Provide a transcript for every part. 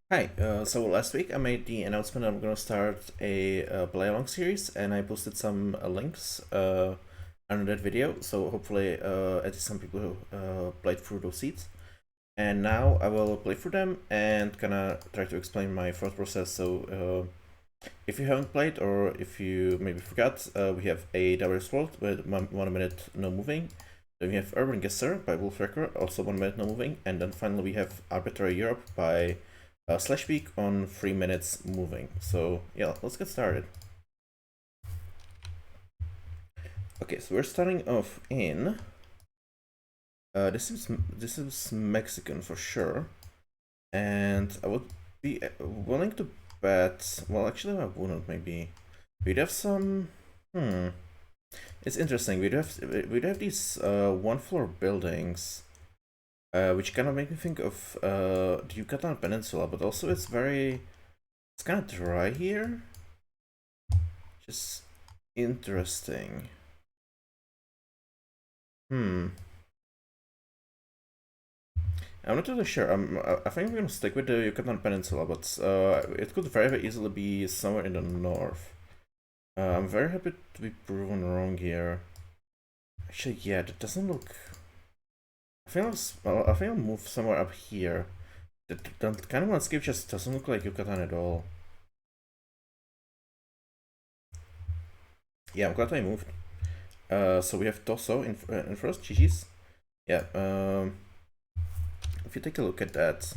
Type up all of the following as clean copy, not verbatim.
Hi, so last week I made the announcement I'm going to start a play along series, and I posted some links under that video, so hopefully at least some people played through those seeds. And now I will play through them and kind of try to explain my thought process. So if you haven't played, or if you maybe forgot, we have a diverse world with 1 minute no moving. Then we have Urban Guesser by Wolfrecker, also 1 minute no moving. And then finally we have Arbitrary Europe by Slash Week on 3 minutes moving. So yeah, let's get started. Okay, so we're starting off in this is Mexican for sure, and I would be willing to bet. Well, actually, I wouldn't. Maybe we'd have some. It's interesting. We'd have these one-floor buildings, which kind of make me think of the Yucatan Peninsula, but also it's kind of dry here. Just interesting. I'm not really sure. I think I'm gonna stick with the Yucatan Peninsula, but it could very easily be somewhere in the north. I'm very happy to be proven wrong here. Actually, yeah, that doesn't look. I think I'll move somewhere up here. That kind of landscape just doesn't look like Yucatan at all. Yeah, I'm glad I moved. So we have Toso in first, GG's. Yeah. If you take a look at that,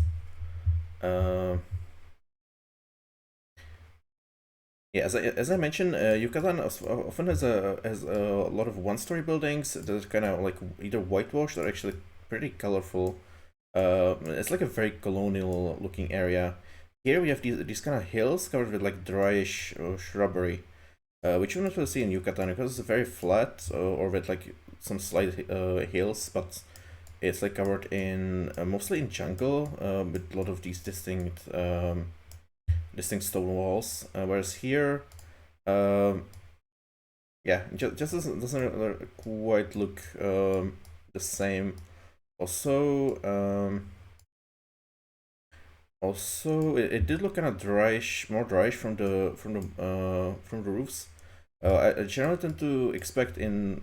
yeah, as I mentioned, Yucatan often has a lot of one-story buildings that are kind of like either whitewashed or actually pretty colorful. It's like a very colonial-looking area. Here we have these kind of hills covered with like dryish shrubbery, which you don't really see in Yucatan because it's very flat or with like some slight hills, but it's like covered in mostly in jungle with a lot of these distinct stone walls. Whereas here, yeah, just doesn't quite look the same. Also, it did look kind of dryish, more dryish from the roofs. I generally tend to expect in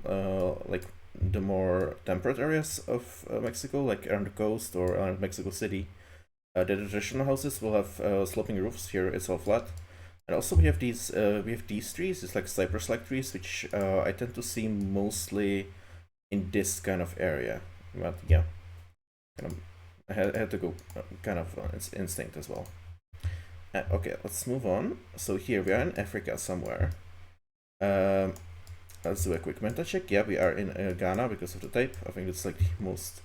like the more temperate areas of Mexico, like around the coast or around Mexico City, the traditional houses will have sloping roofs. Here it's all flat. And also we have these trees. It's like cypress-like trees, which I tend to see mostly in this kind of area. But yeah, kind of, I had to go kind of instinct as well. Okay, let's move on. So here we are in Africa somewhere. Um, let's do a quick meta check. Yeah, we are in Ghana because of the type. I think it's like the most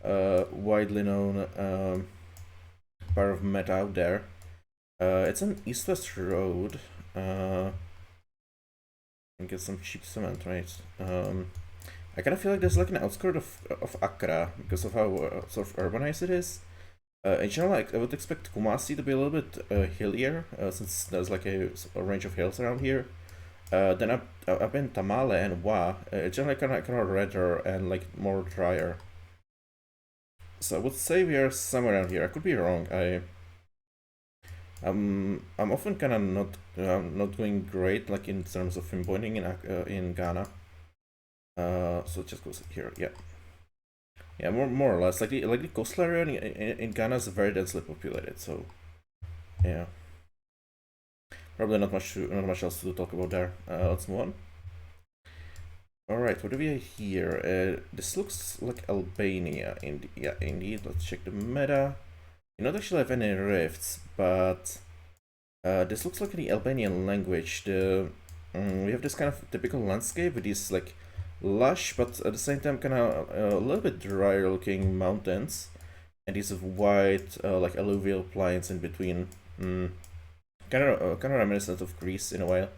widely known part of meta out there. It's an east-west road. And get some cheap cement, right? I kind of feel like there's like an outskirt of Accra because of how sort of urbanized it is. In general, I would expect Kumasi to be a little bit hillier, since there's like a range of hills around here. Then up in Tamale and Wa, it's generally kind of redder and like more drier. So I would say we are somewhere around here. I could be wrong. I'm often kind of not doing great like in terms of pinpointing in Ghana. So it just goes here. Yeah. Yeah, more or less. Like the coastal area in Ghana is very densely populated, so yeah. Probably not much else to talk about there. Let's move on. Alright, what do we have here? This looks like Albania. Yeah, indeed. Let's check the meta. You don't actually have any rifts, but this looks like the Albanian language. We have this kind of typical landscape with these like lush, but at the same time kind of a little bit drier looking mountains, and these white like alluvial plains in between. Kind of reminiscent of Greece in a way.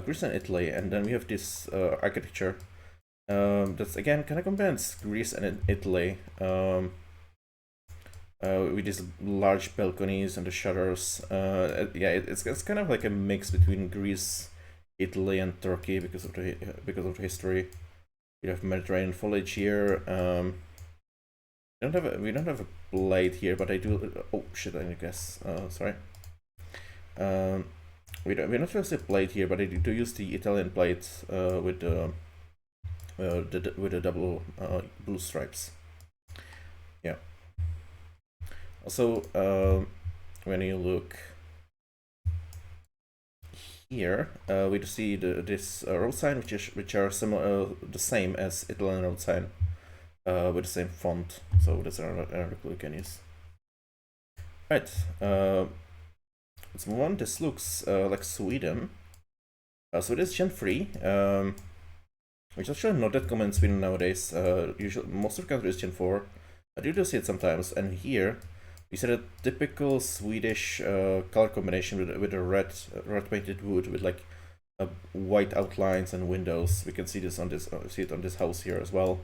Greece and Italy, and then we have this architecture that's again kind of combines Greece and Italy. With these large balconies and the shutters. Yeah, it's kind of like a mix between Greece, Italy, and Turkey because of the history. You have Mediterranean foliage here. we don't have a blade here, but I do. Oh shit! I guess. Sorry. We don't use a blade here, but I do use the Italian blade with the double blue stripes. Yeah. Also, when you look here, we do see this road sign, which are similar, the same as Italian road sign, with the same font. So that's another clue you can use. Right. Let's move on. This looks like Sweden. So it is Gen 3, which is actually not that common in Sweden nowadays. Usually, most of the country is Gen 4. I do see it sometimes, and here we see a typical Swedish color combination with a red painted wood with like white outlines and windows. We can see this on this see it on this house here as well.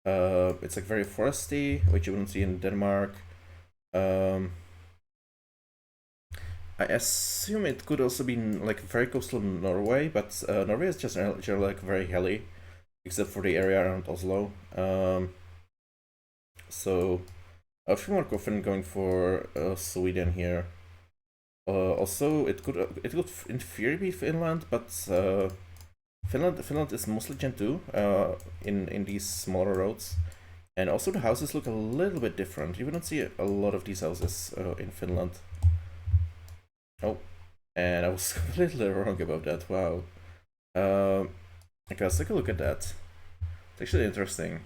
It's like very foresty, which you wouldn't see in Denmark. I assume it could also be like very coastal Norway, but Norway is just generally like very hilly, except for the area around Oslo. So I feel more confident going for Sweden here. Also, it could in theory be Finland, but Finland is mostly Gen 2 in these smaller roads, and also the houses look a little bit different. You wouldn't see a lot of these houses in Finland. Oh, and I was completely wrong about that. Wow. Okay, let's take a look at that. It's actually interesting.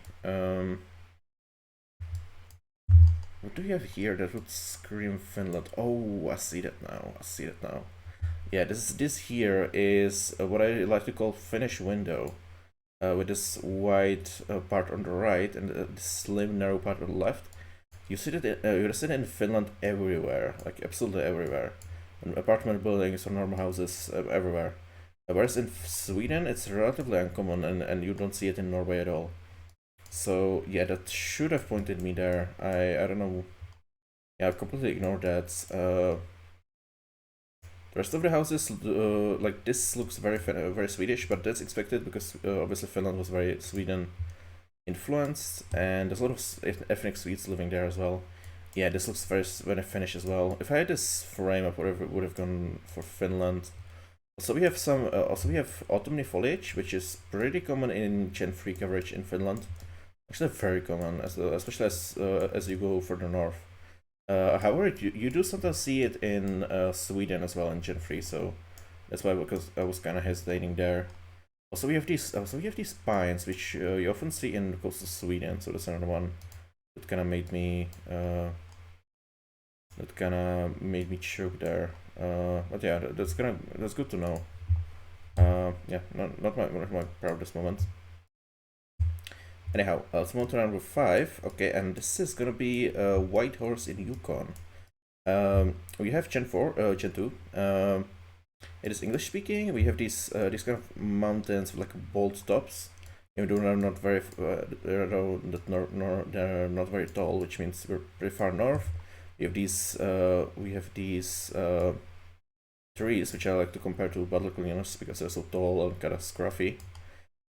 What do we have here that would scream Finland? Oh, I see that now. I see that now. Yeah, this here is what I like to call Finnish window, with this white part on the right and this slim narrow part on the left. You see that you see it in Finland everywhere, like absolutely everywhere. In apartment buildings or normal houses everywhere. Whereas in Sweden, it's relatively uncommon, and you don't see it in Norway at all. So yeah, that should have pointed me there. I don't know. Yeah, I've completely ignored that. The rest of the houses, like this, looks very Swedish, but that's expected because obviously Finland was very Sweden influenced, and there's a lot of ethnic Swedes living there as well. Yeah, this looks very Finnish as well. If I had this frame, I would have gone for Finland. Also, we have autumnal foliage, which is pretty common in Gen 3 coverage in Finland. Actually, very common, especially as you go further north. However, you do sometimes see it in Sweden as well in Gen 3, so that's why, because I was kind of hesitating there. Also, we have these pines, which you often see in coastal Sweden. So that's another one that kind of made me choke there. But yeah, that's good to know. Yeah, not my proudest moment. Anyhow, let's move to number 5. Okay, and this is gonna be a white horse in Yukon. We have Gen 4, Gen 2. It is English speaking. We have these kind of mountains with like bold tops. Even though they're not very they're not very tall, which means we're pretty far north. We have these trees, which I like to compare to Badlakulianos because they're so tall and kind of scruffy.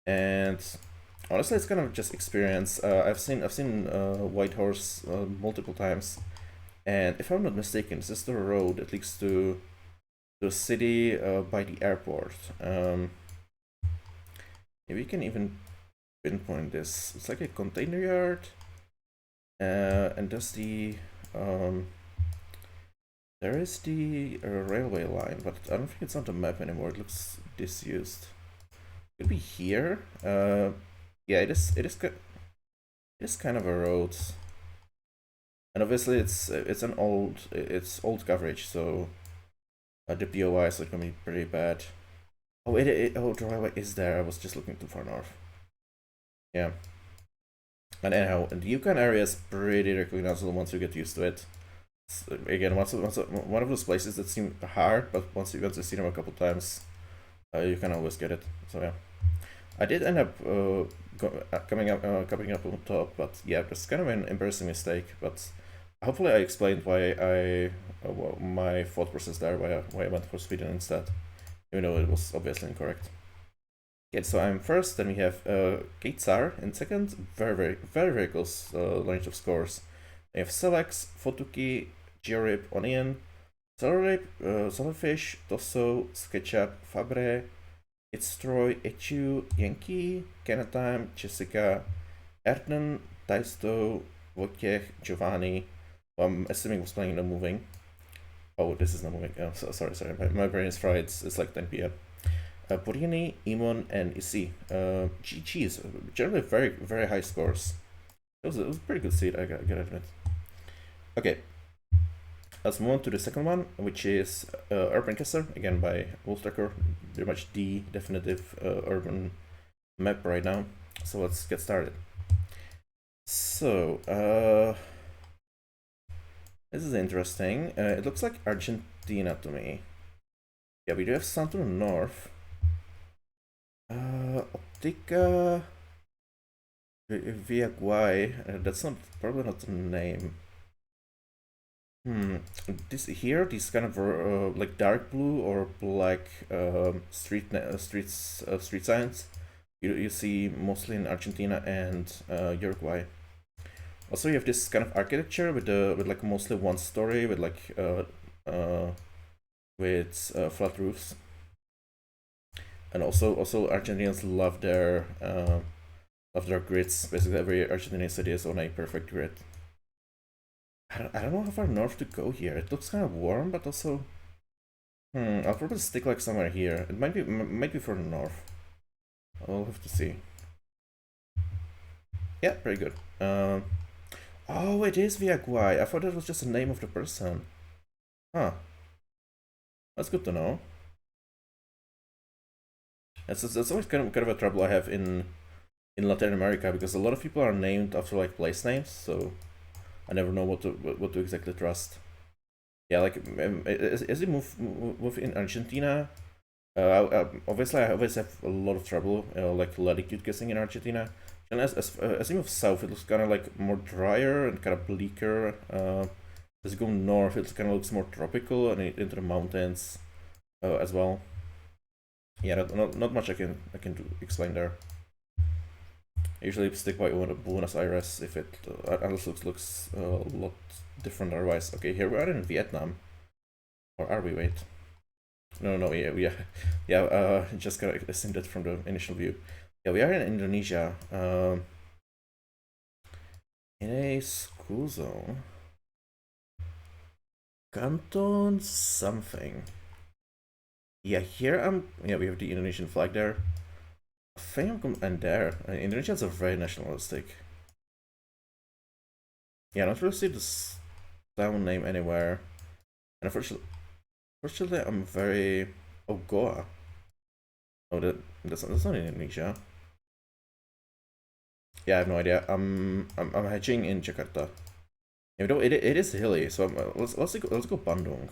And honestly, it's kind of just experience. I've seen White Horse multiple times, and if I'm not mistaken, this is the road that leads to the city by the airport. Maybe you can even pinpoint this. It's like a container yard, and there's the there is the railway line, but I don't think it's on the map anymore. It looks disused. Could be here. Yeah, it is. It is kind of a road, and obviously it's old coverage, so the POI is gonna be pretty bad. Oh, the railway is there. I was just looking too far north. Yeah. And anyhow, the Yukon area is pretty recognizable once you get used to it. Again, one of those places that seem hard, but once you see them a couple times, you can always get it. So yeah, I did end up coming up on top, but yeah, that's kind of an embarrassing mistake. But hopefully, I explained why my thought process there, why I went for Sweden instead, even though it was obviously incorrect. Yeah, so I'm first, then we have Geoguessr in second, very close range of scores. We have Selex, Fotuki, Georib, Onion, Solarfish, Tosso, SketchUp, Fabre, It's Troy, Echu, Yankee, Kenatime, Jessica, Erden, Taisto, Wojciech, Giovanni. I'm assuming was playing not moving. Oh, this is not moving. Oh, sorry. My brain is fried. It's like 10 p.m. Purini, Imon, and Isi. GG's. Generally very high scores. It was a pretty good seed, I gotta admit. Okay. Let's move on to the second one, which is Arbitrary, again by Wolftracker. Pretty much the definitive urban map right now. So let's get started. So, this is interesting. It looks like Argentina to me. Yeah, we do have some to the north. Optica Viaguay. That's not probably not the name. This here, these kind of like dark blue or black street signs. You see mostly in Argentina and Uruguay. Also, you have this kind of architecture with like mostly one story with like flat roofs. And also Argentinians love their grids. Basically, every Argentinian city is on a perfect grid. I don't know how far north to go here. It looks kind of warm, but also, I'll probably stick like somewhere here. It might be for the north. I'll have to see. Yeah, very good. Oh, it is Viaguay. I thought that was just the name of the person. Huh. That's good to know. That's always kind of a trouble I have in Latin America, because a lot of people are named after like place names, so I never know what to exactly trust. Yeah, like as you move in Argentina, obviously I always have a lot of trouble like latitude guessing in Argentina. And as you move south, it looks kind of like more drier and kind of bleaker. As you go north, it kind of looks more tropical and into the mountains as well. Yeah, not much I can explain there. I usually stick by Buenos Aires if it unless looks a lot different otherwise. Okay, here we are in Vietnam, or are we? Wait, no, yeah. Just kind of assumed it from the initial view. Yeah, we are in Indonesia. In a school zone. Canton something. Yeah, here yeah, we have the Indonesian flag there. I think and there. Indonesians are very nationalistic. Yeah, I don't really see this town name anywhere. And unfortunately, I'm very. Oh, Goa. Oh, that's not in Indonesia. Yeah, I have no idea. I'm hedging in Jakarta. Even though it is hilly, so let's go Bandung.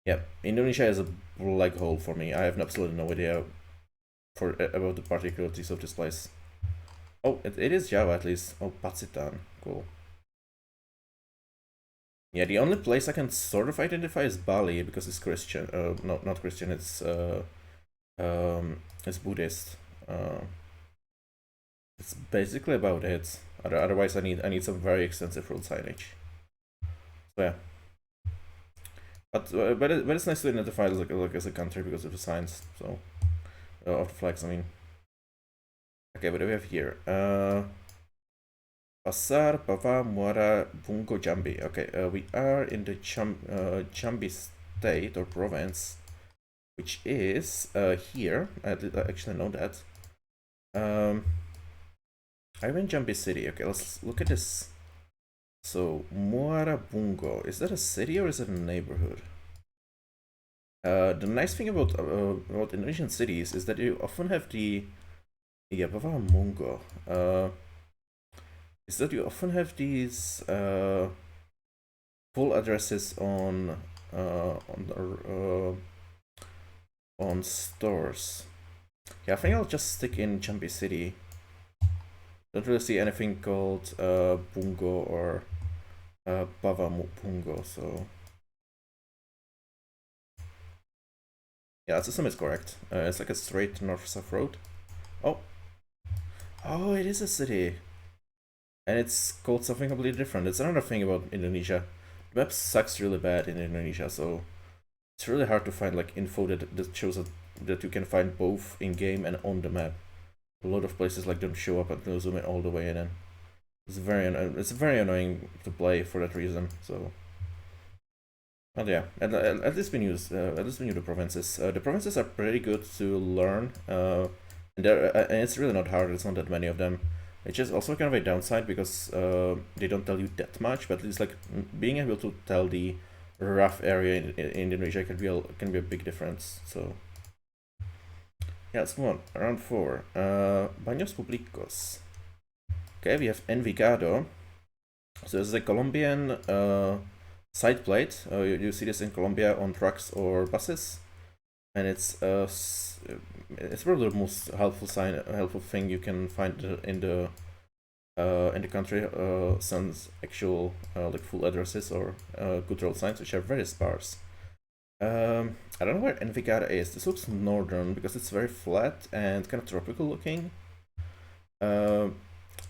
Yeah, Indonesia is a black hole for me. I have absolutely no idea about the particularities of this place. Oh, it is Java at least. Oh, Pacitan. Cool. Yeah, the only place I can sort of identify is Bali because it's Christian. No, not Christian. It's Buddhist. It's basically about it. Otherwise, I need some very extensive road signage. So yeah. But it's nice to identify like as a country because of the signs. So of the flags, I mean. Okay, what do we have here? Pasar, Pava, Muara, Bungo, Jambi. Okay, we are in the Jambi state or province, which is here. I actually know that. I'm in Jambi city. Okay, let's look at this. So Muara Bungo, is that a city or is it a neighborhood? The nice thing about Indonesian cities is that you often have the Bava Mungo. Is that you often have these full addresses on stores. Yeah, I think I'll just stick in Jambi City. Don't really see anything called Bungo or Bava Bungo, so Yeah, that's assume it's correct. It's like a straight north-south road. Oh. Oh, it is a city. And it's called something completely different. It's another thing about Indonesia. The map sucks really bad in Indonesia, so it's really hard to find like info that shows that you can find both in game and on the map. A lot of places like don't show up until you zoom in all the way in. And it's very annoying to play for that reason. So, but yeah, at least we knew the provinces. The provinces are pretty good to learn. And it's really not hard. It's not that many of them. It's just also kind of a downside because they don't tell you that much. But it's like being able to tell the rough area in Indonesia can be a big difference. So yeah, let's move on. Round 4. Baños Públicos. Okay, we have Envigado. So this is a Colombian side plate. You see this in Colombia on trucks or buses, and it's probably the most helpful thing you can find in the country. Sans actual like full addresses or good road signs, which are very sparse. I don't know where Envigado is. This looks northern because it's very flat and kind of tropical looking.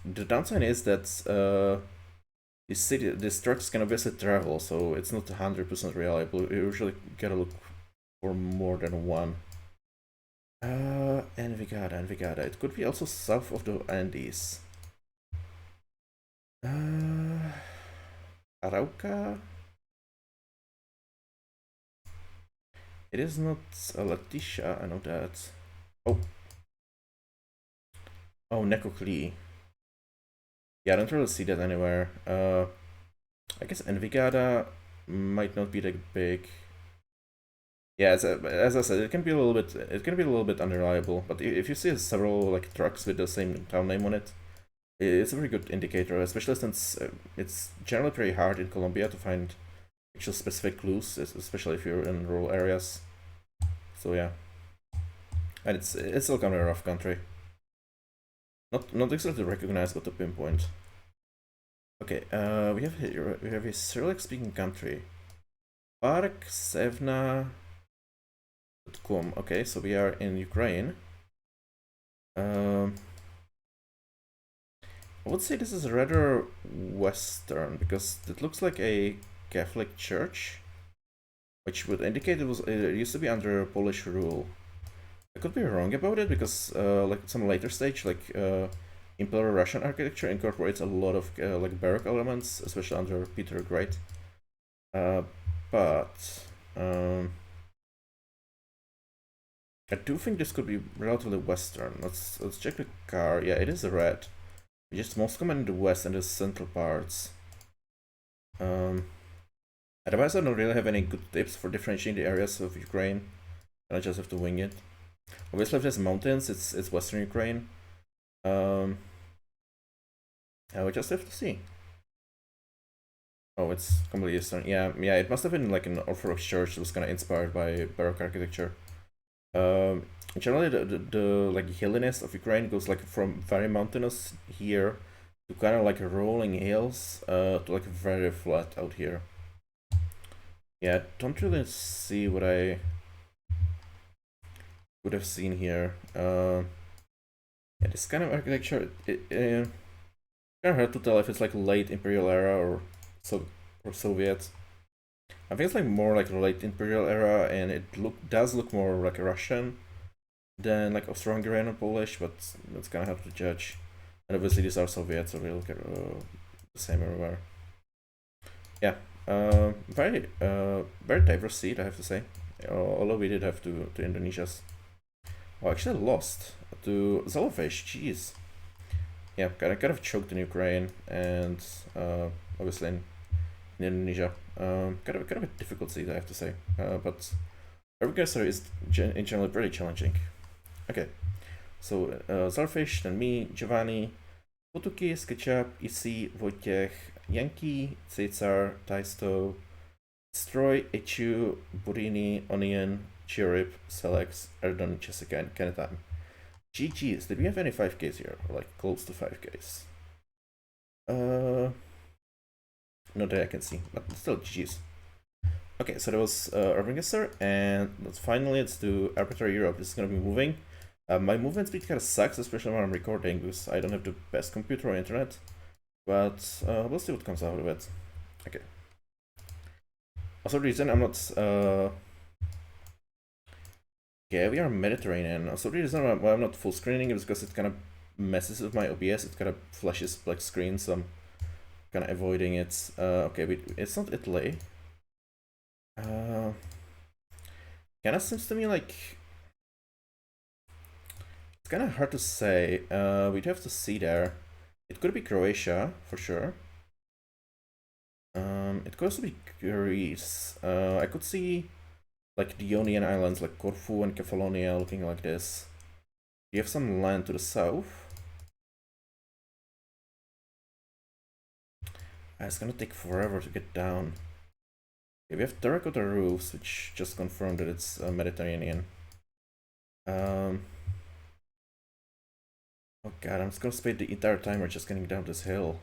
The downside is that this trucks can obviously travel, so it's not 100% reliable. You usually gotta look for more than one. Envigado. It could be also south of the Andes. Arauca? It is not Leticia, I know that. Oh. Oh, Necoclí. Yeah, I don't really see that anywhere. I guess Envigada might not be that big. Yeah, as I said, it can be a little bit unreliable. But if you see several like trucks with the same town name on it, it's a very good indicator. Especially since it's generally pretty hard in Colombia to find actual specific clues, especially if you're in rural areas. So yeah, and it's still kind of a rough country. Not exactly recognizable to pinpoint. Okay, we have a Cyrillic speaking country. Park Sevna. Okay, so we are in Ukraine. I would say this is rather Western because it looks like a Catholic church, which would indicate it used to be under Polish rule. I could be wrong about it because like some later stage, like Imperial Russian architecture incorporates a lot of like Baroque elements, especially under Peter the Great. But I do think this could be relatively Western. Let's check the car. Yeah, it is red. It's just most common in the west and the central parts. Otherwise, I don't really have any good tips for differentiating the areas of Ukraine. I just have to wing it. Obviously, if there's mountains, it's Western Ukraine. I would just have to see. Oh, it's completely Eastern. Yeah, it must have been like an Orthodox church that was kind of inspired by Baroque architecture. Generally, the like hilliness of Ukraine goes like from very mountainous here to kind of like rolling hills to like very flat out here. Yeah, I don't really see what I would have seen here. Yeah, this kind of architecture, kind of hard to tell if it's like late Imperial era or Soviet. I think it's like more like late Imperial era, and it does look more like Russian than like Austro-Hungarian or Polish, but that's kind of hard to judge. And obviously these are Soviets, so they look the same everywhere. Yeah, very diverse seed, I have to say. Although we did have to Indonesia's. Oh, actually lost to Zolofish. Jeez. Yeah, kind of choked in Ukraine and obviously in Indonesia. Kind of a difficult seed, I have to say. But Geoguessr is in general pretty challenging. Okay, so Zolofish, then me, Giovanni, Potukis, Ketchup, Isi, Wojciech, Yankee, Caesar, Taisto, Stroy, Echu, Burini, Onion, Chirip, Selex, Erdon, Jessica, and Kenetan. GG's. Did we have any 5Ks here? Or like close to 5Ks? Not that I can see, but still GG's. Okay, so that was Geoguessr, and finally let's do Arbitrary Europe. This is gonna be moving. My movement speed kind of sucks, especially when I'm recording, because I don't have the best computer or internet. But we'll see what comes out of it. Okay. Also, the reason I'm not... yeah, we are Mediterranean. Also, the reason why I'm not full screening is because it kind of messes with my OBS. It kind of flashes black screen, so I'm kind of avoiding it. Okay, it's not Italy. Kind of seems to me like it's kind of hard to say. We'd have to see there. It could be Croatia for sure. It could also be Greece. I could see like the Ionian Islands, like Corfu and Kefalonia, looking like this. You have some land to the south. It's gonna take forever to get down. Okay, we have terracotta roofs, which just confirmed that it's Mediterranean. Oh god, I'm just gonna spend the entire time we're just getting down this hill.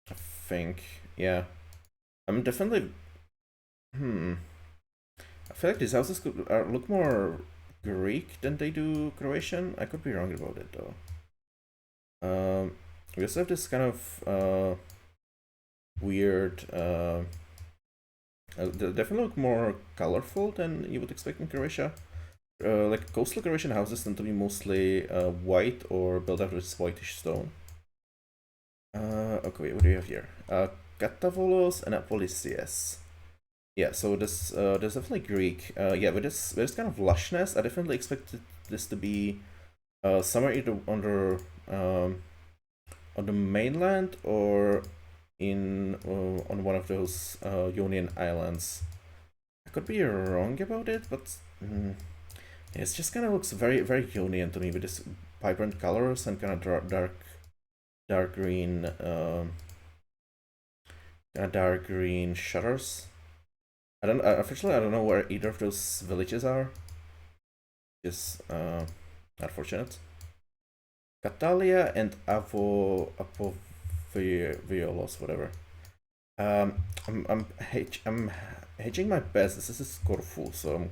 I think, yeah. I'm definitely... I feel like these houses look more Greek than they do Croatian. I could be wrong about it though. We also have this kind of weird... they definitely look more colorful than you would expect in Croatia. Like coastal Croatian houses tend to be mostly white or built out with whitish stone. Okay, what do we have here? Katavolos and Apolisias. Yeah, so this there's definitely Greek. Yeah, with this kind of lushness, I definitely expected this to be somewhere either on the mainland or in on one of those Ionian islands. I could be wrong about it, but it just kind of looks very Ionian to me with this vibrant colors and kind of dark green kind of dark green shutters. Officially I don't know where either of those villages are. Just unfortunate. Catalia and Apoviolos, whatever. I'm hedging my best. This is Corfu, so I'm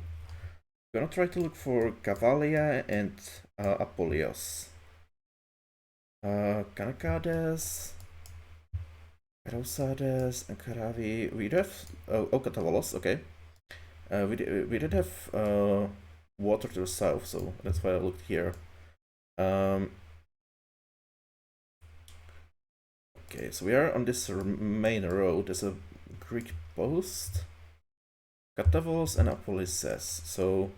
gonna try to look for Cavalia and Apolios. Kanakades, Rosades, and Karavi. We do have Katavolos, okay. We did have water to the south, so that's why I looked here. Okay, so we are on this main road. There's a Greek post, Katavolos and Apolises. So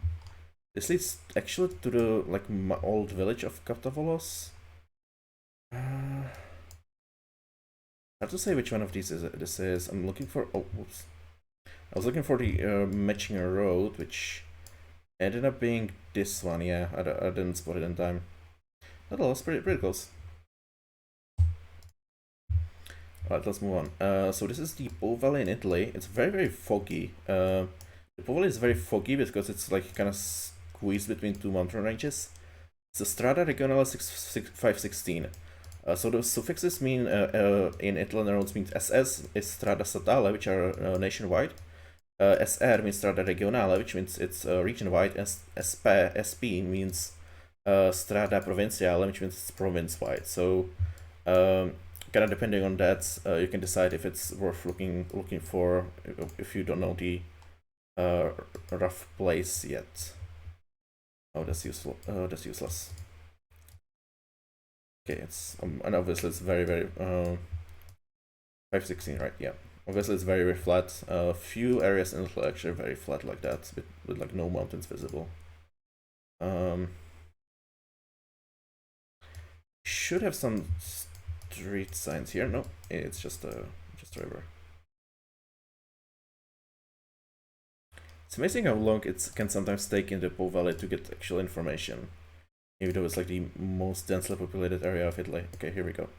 this leads actually to the old village of Katavolos. Hard to say which one of these this is. I'm looking for. Oh, whoops! I was looking for the matching road, which ended up being this one. Yeah, I didn't spot it in time. That was pretty close. Alright, let's move on. So this is the Po Valley in Italy. It's very foggy. The Po Valley is very foggy because it's like kind of squeezed between two mountain ranges. It's the Strada Regionale 516. So the suffixes mean in Italian roads means SS is Strada Statale, which are nationwide. SR means Strada Regionale, which means it's region-wide, and SP means Strada Provinciale, which means it's province-wide. So kind of depending on that, you can decide if it's worth looking for if you don't know the rough place yet. Oh, that's useful. That's useless. Okay, it's and obviously it's very 516, right? Yeah. Obviously it's very flat. Few areas in Italy actually very flat like that, with like no mountains visible. Should have some street signs here. No, it's just a river. It's amazing how long it can sometimes take in the Po Valley to get actual information, even though it's like the most densely populated area of Italy. Okay, here we go.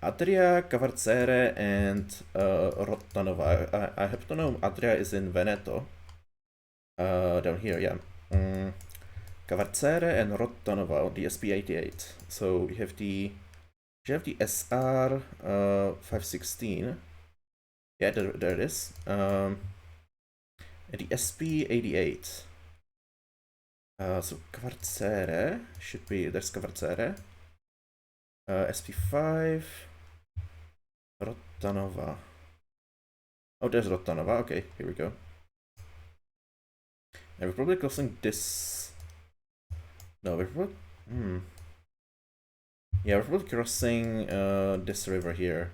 Adria, Cavarzere, and Rottanova. I happen to know Adria is in Veneto. Down here, yeah. Cavarzere and Rottanova on the SP88. So we have the SR 516, Yeah, there it is. And the SP88. So Geoguessr should be, there's Geoguessr. SP5. Rotanova. Oh, there's Rotanova. Okay, here we go. And we're probably crossing this. No, we're probably. Yeah, we're probably crossing this river here.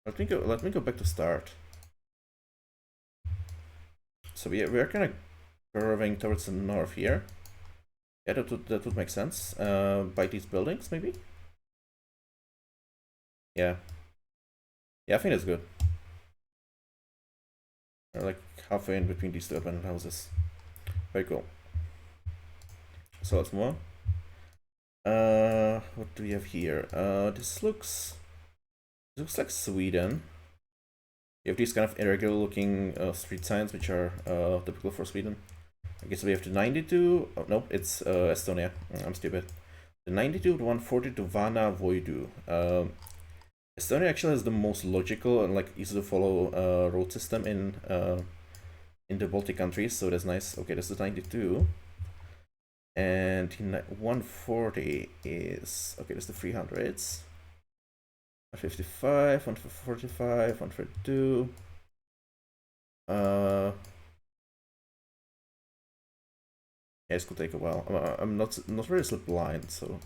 Let me go back to start. So we are kind of curving towards the north here. Yeah, that would make sense. By these buildings, maybe. Yeah. Yeah, I think that's good. We're like halfway in between these two abandoned houses. Very cool. So let's move on. What do we have here? This looks like Sweden. You have these kind of irregular looking street signs, which are typical for Sweden. I guess we have the 92. Oh, no, it's Estonia. I'm stupid. The 92, the 140 to Vana Voidu. Estonia actually has the most logical and like easy to follow road system in the Baltic countries, so that's nice. Okay, this is 92. And 140 is okay. That's the 300s. 155, 145, 132. Yeah, this could take a while. I'm not very slip blind, so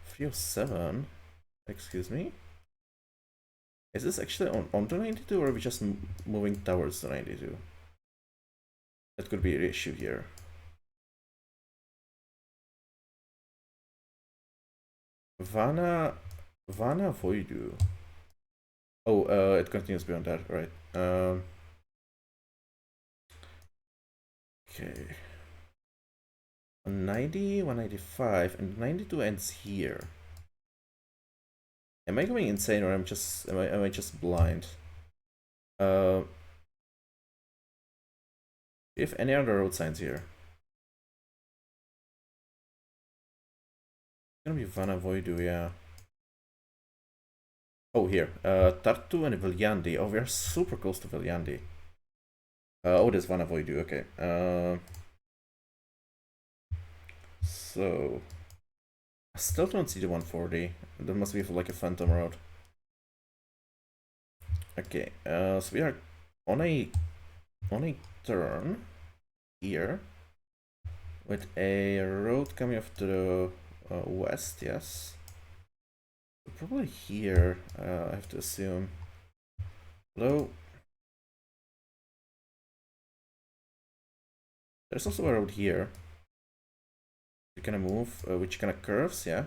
307. Excuse me. Is this actually on the 92, or are we just moving towards the 92? That could be an issue here. Vana Voidu. Oh, it continues beyond that, right? Okay. 190, 195, and 92 ends here. Am I going insane, or am I just blind? Do you have any other road signs here? It's gonna be Vana Voidu, yeah. Oh, here. Tartu and Viljandi. Oh, we are super close to Viljandi. Oh, there's Vana Voidu, okay. So I still don't see the 140. There must be like a phantom road. Okay, so we are on a turn here with a road coming off to the west. Yes, probably here. I have to assume. Hello. There's also a road here. You kind of move, which kind of curves, yeah.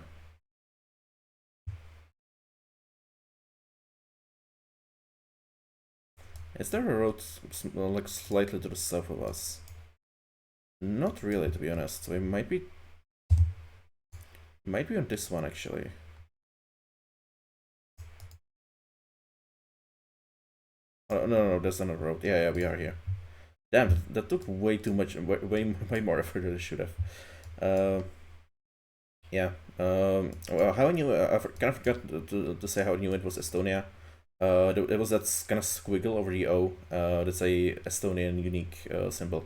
Is there a road like slightly to the south of us? Not really, to be honest. So it might be on this one actually. Oh no, there's another road. Yeah, we are here. Damn, that took way too much, way more effort than it should have. Yeah. Well, how I knew, I kind of forgot to say how I knew it was Estonia. There was that kind of squiggle over the O. That's a Estonian unique symbol.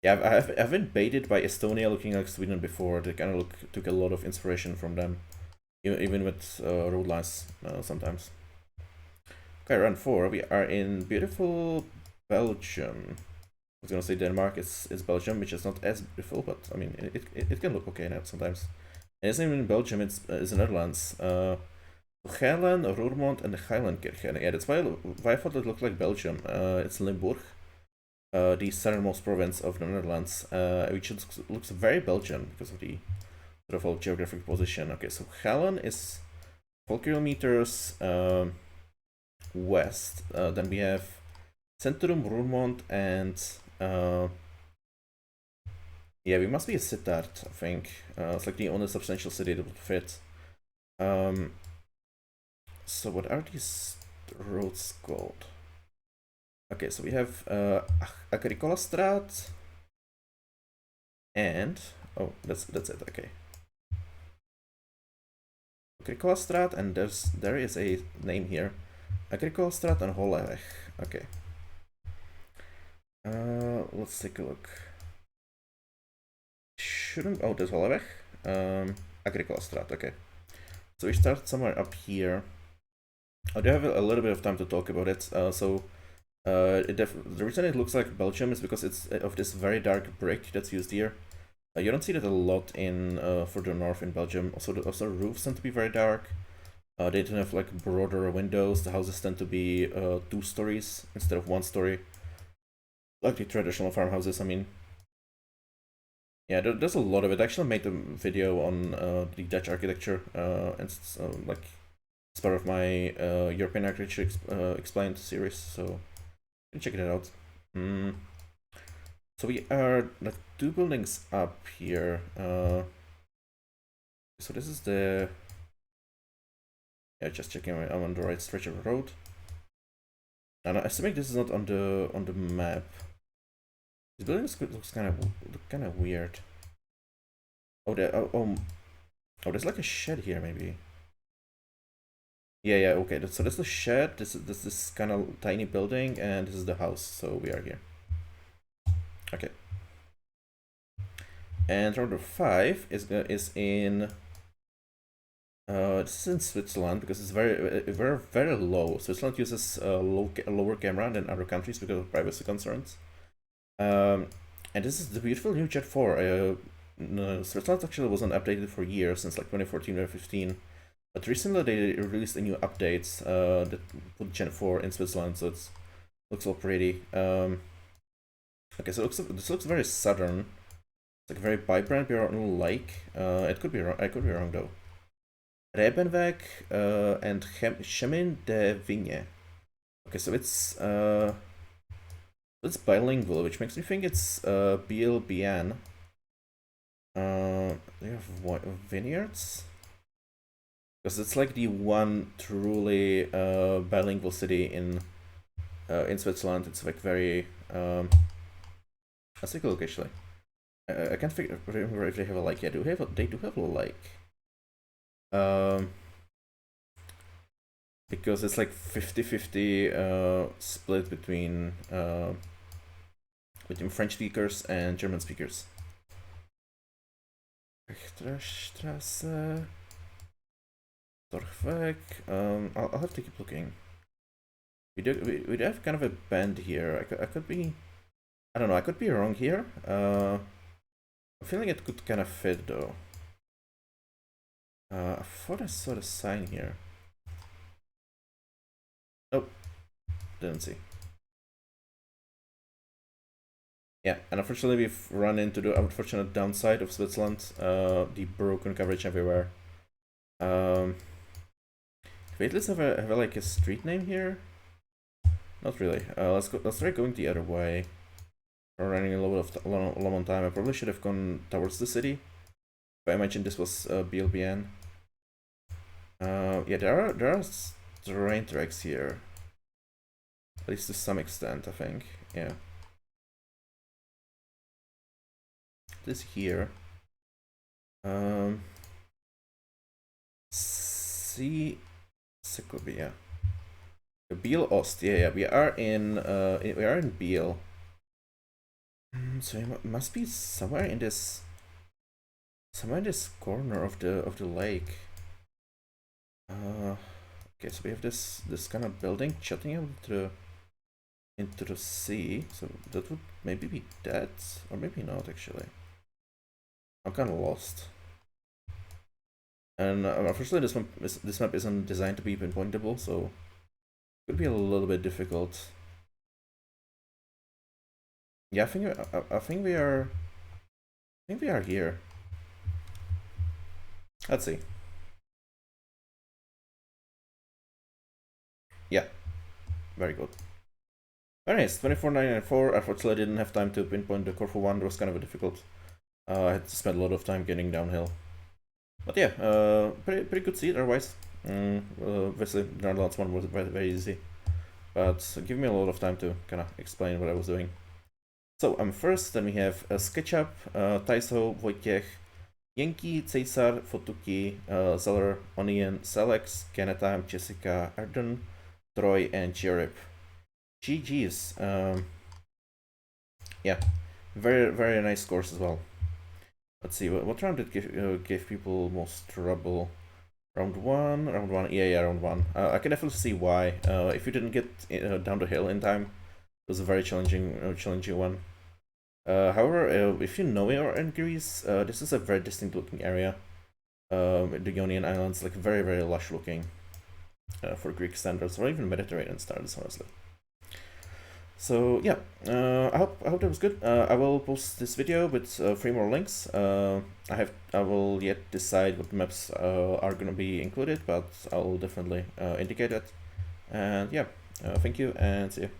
Yeah, I've been baited by Estonia looking like Sweden before. They kind of took a lot of inspiration from them, even with road lines sometimes. Okay, round 4. We are in beautiful Belgium. I was gonna say Denmark is Belgium, which is not as beautiful, but I mean it can look okay now sometimes. And it's not even in Belgium; it's the Netherlands. Geilen, Roermond, and the Geilenkirchen. Yeah, that's why I thought it looked like Belgium. It's Limburg, the southernmost province of the Netherlands, which looks very Belgian because of the sort of geographic position. Okay, so Geilen is 4 kilometers west. Then we have Centrum, Roermond, and yeah, we must be a Sittard, I think. It's like the only substantial city that would fit. So what are these roads called? Okay, so we have Agricolastraat, and oh, that's it. Okay. Agricolstraat, and there is a name here. Agricolstraat and Holleweg. Okay. Let's take a look. Shouldn't... Oh, there's Holleweg. Agricolstraat, okay. So we start somewhere up here. I do have a little bit of time to talk about it. The reason it looks like Belgium is because it's of this very dark brick that's used here. You don't see that a lot in further north in Belgium. Also, the roofs tend to be very dark. They tend to have like broader windows. The houses tend to be 2 stories instead of 1 story, like the traditional farmhouses. I mean, yeah, there's a lot of it. I actually made a video on the Dutch architecture, and like it's part of my European architecture explained series. So you can check it out. So we are like 2 buildings up here. So this is the... Yeah, just checking I'm on the right stretch of the road. And I assuming this is not on the map. This building looks kind of weird. Oh, there's like a shed here, maybe. Yeah, okay. So that's the shed. This is this kind of tiny building, and this is the house. So we are here. Okay. And round 5 is in... this is in Switzerland because it's very low. Switzerland uses a lower camera than other countries because of privacy concerns. And this is the beautiful new Jet 4. Switzerland actually wasn't updated for years, since like 2014 or 15. But recently they released a new update that put Gen 4 in Switzerland, so it looks all pretty. Okay, so this looks very southern. It's like very vibrant, lake. It could be wrong. I could be wrong though. Rebenweg and Chemin de Vigne. Okay, so it's bilingual, which makes me think it's BLBN. They have vineyards? Because it's like the one truly bilingual city in Switzerland. It's like very... let's take a look actually. I can't remember if they have a lake. Yeah, they do have a lake. Because it's like 50-50 split between French speakers and German speakers. Straße, Dorfweg. I'll have to keep looking. We do have kind of a bend here. I could be... I don't know, I could be wrong here. I'm feeling it could kind of fit though. I thought I saw the sign here. Nope, didn't see. Yeah, and unfortunately we've run into the unfortunate downside of Switzerland, the broken coverage everywhere. Wait, let's have like a street name here. Not really. Let's try going the other way. We're running a low on time. I probably should have gone towards the city. But I imagine this was BLBN. Yeah, there are train tracks here. At least to some extent, I think. Yeah. This here. Segovia. Biel Ost. Yeah, we are in Biel. So it must be somewhere in this corner of the lake. Okay, so we have this kind of building jutting out into the sea. So that would maybe be that, or maybe not actually. I'm kind of lost. And unfortunately, this map isn't designed to be pinpointable, so it could be a little bit difficult. Yeah, I think we are here. Let's see. Yeah, very good. Very nice. 24.994. Unfortunately, I didn't have time to pinpoint the Corfu one. It was kind of difficult. I had to spend a lot of time getting downhill. But yeah, pretty good seat otherwise. Obviously, the Netherlands one was very easy, but give me a lot of time to kind of explain what I was doing. So first, then we have SketchUp, Taiso, Wojciech, Yankee, Caesar, Fotuki, Zeller, Onion, Selex, Kenetime, Jessica, Ardern, Troy, and Cherub. GG's. Yeah, very nice scores as well. Let's see, what round did give people most trouble? Round one, yeah, round one. I can definitely see why. If you didn't get down the hill in time, it was a very challenging one. However, if you know you're in Greece, this is a very distinct looking area. The Ionian Islands, like very lush looking for Greek standards, or even Mediterranean standards, honestly. So yeah, I hope that was good. I will post this video with 3 more links. I will yet decide what maps are gonna be included, but I will definitely indicate it. And yeah, thank you and see you.